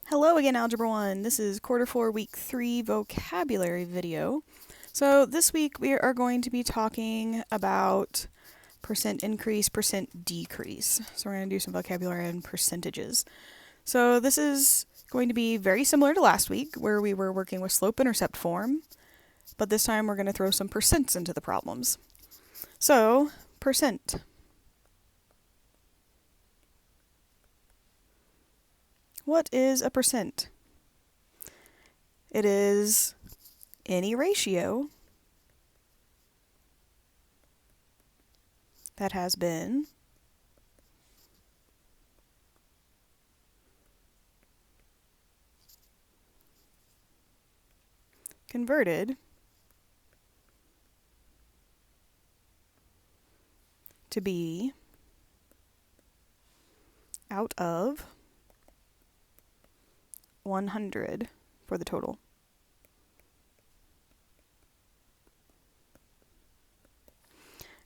Hello again, Algebra 1. This is Q4 Week 3 vocabulary video. So this week we are going to be talking about percent increase, percent decrease. So we're going to do some vocabulary and percentages. So this is going to be very similar to last week where we were working with slope-intercept form, but this time we're going to throw some percents into the problems. So, percent. What is a percent? It is any ratio that has been converted to be out of 100 for the total.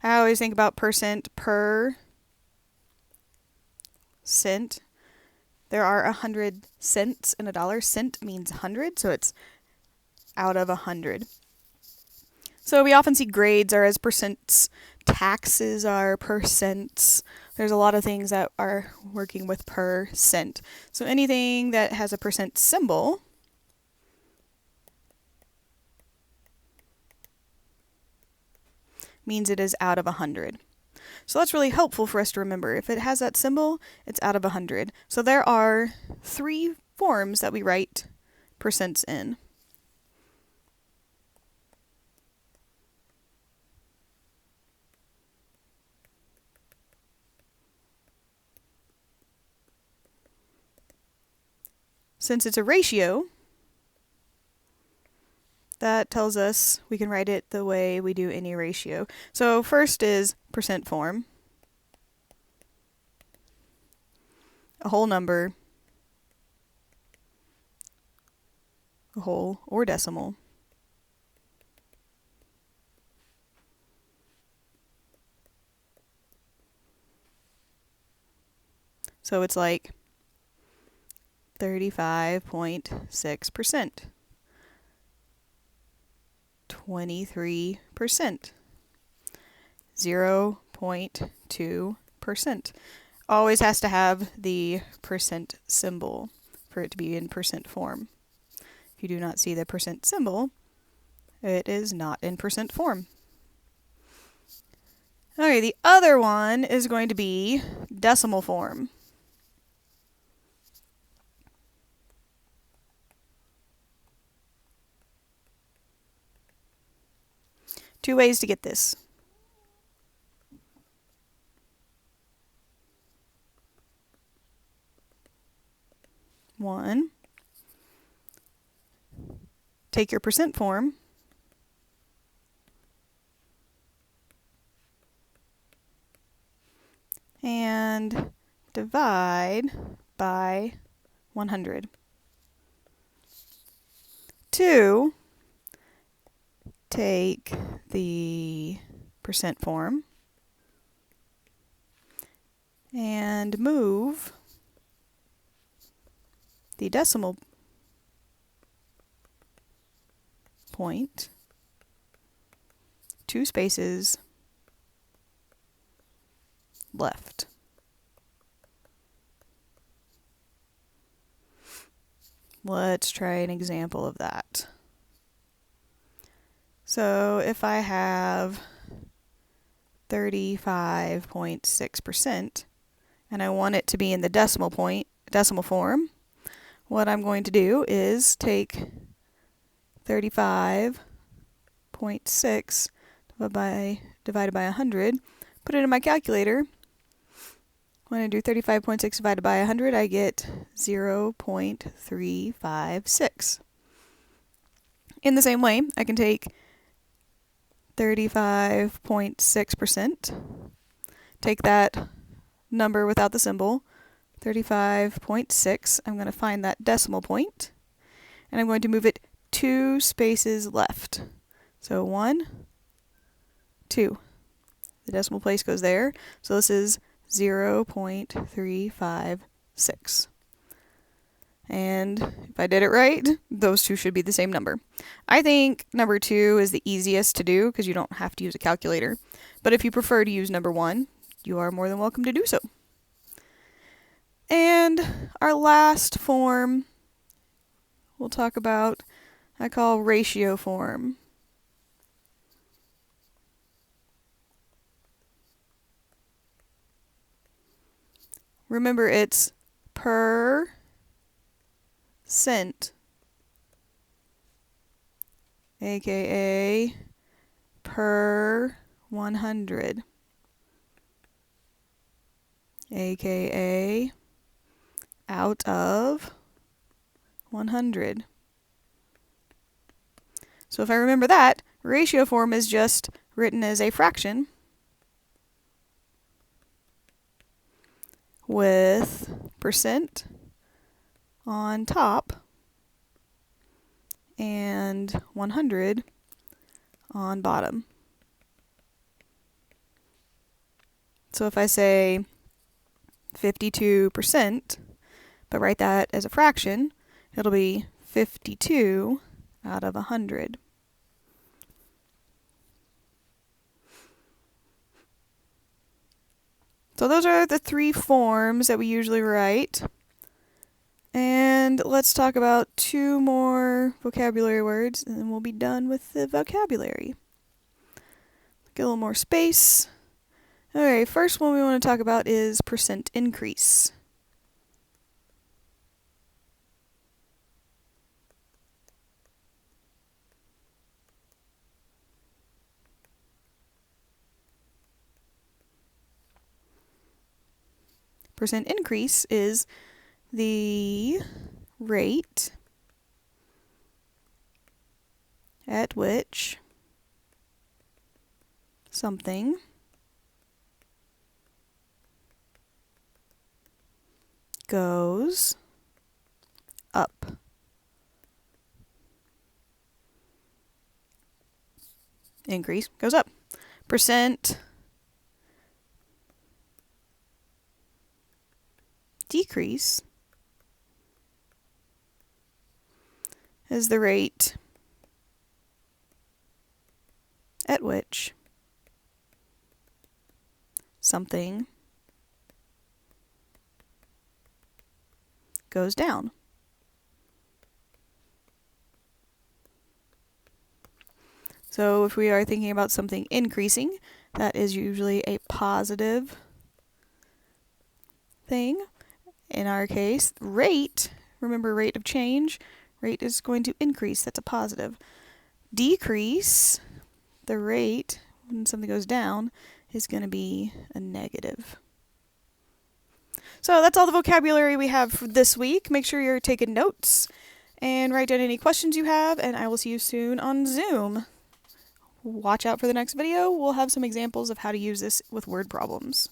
I always think about percent per cent. There are 100 cents in a dollar. Cent means 100, so it's out of 100. So we often see grades are as percents, taxes are percents. There's a lot of things that are working with percent. So anything that has a percent symbol means it is out of 100. So that's really helpful for us to remember. If it has that symbol, it's out of 100. So there are 3 forms that we write percents in. Since it's a ratio, that tells us we can write it the way we do any ratio. So first is percent form, a whole number, a whole or decimal, so it's like 35.6%, 23%, 0.2%. Always has to have the percent symbol for it to be in percent form. If you do not see the percent symbol, it is not in percent form. Okay, the other one is going to be decimal form. Two ways to get this. One, take your percent form and divide by 100. 2, take the percent form and move the decimal point 2 spaces left. Let's try an example of that. So if I have 35.6% and I want it to be in the decimal form, what I'm going to do is take 35.6 divided by 100, put it in my calculator. When I do 35.6 divided by 100, I get 0.356. In the same way, I can take 35.6%, take that number without the symbol, 35.6, I'm going to find that decimal point, and I'm going to move it 2 spaces left. So 1, 2. The decimal place goes there, so this is 0.356. And if I did it right, those two should be the same number. I think number 2 is the easiest to do because you don't have to use a calculator. But if you prefer to use number 1, you are more than welcome to do so. And our last form we'll talk about, I call ratio form. Remember, it's percent, aka per 100, aka out of 100. So if I remember that, ratio form is just written as a fraction with percent on top and 100 on bottom. So if I say 52%, but write that as a fraction, it'll be 52 out of 100. So those are the 3 forms that we usually write. And let's talk about 2 more vocabulary words, and then we'll be done with the vocabulary. Get a little more space. Alright, first one we want to talk about is percent increase. Percent increase is the rate at which something goes up. Increase goes up. Percent decrease is the rate at which something goes down. So if we are thinking about something increasing, that is usually a positive thing. In our case, rate, remember rate of change, rate is going to increase, that's a positive. Decrease, the rate, when something goes down, is going to be a negative. So that's all the vocabulary we have for this week. Make sure you're taking notes and write down any questions you have, and I will see you soon on Zoom. Watch out for the next video. We'll have some examples of how to use this with word problems.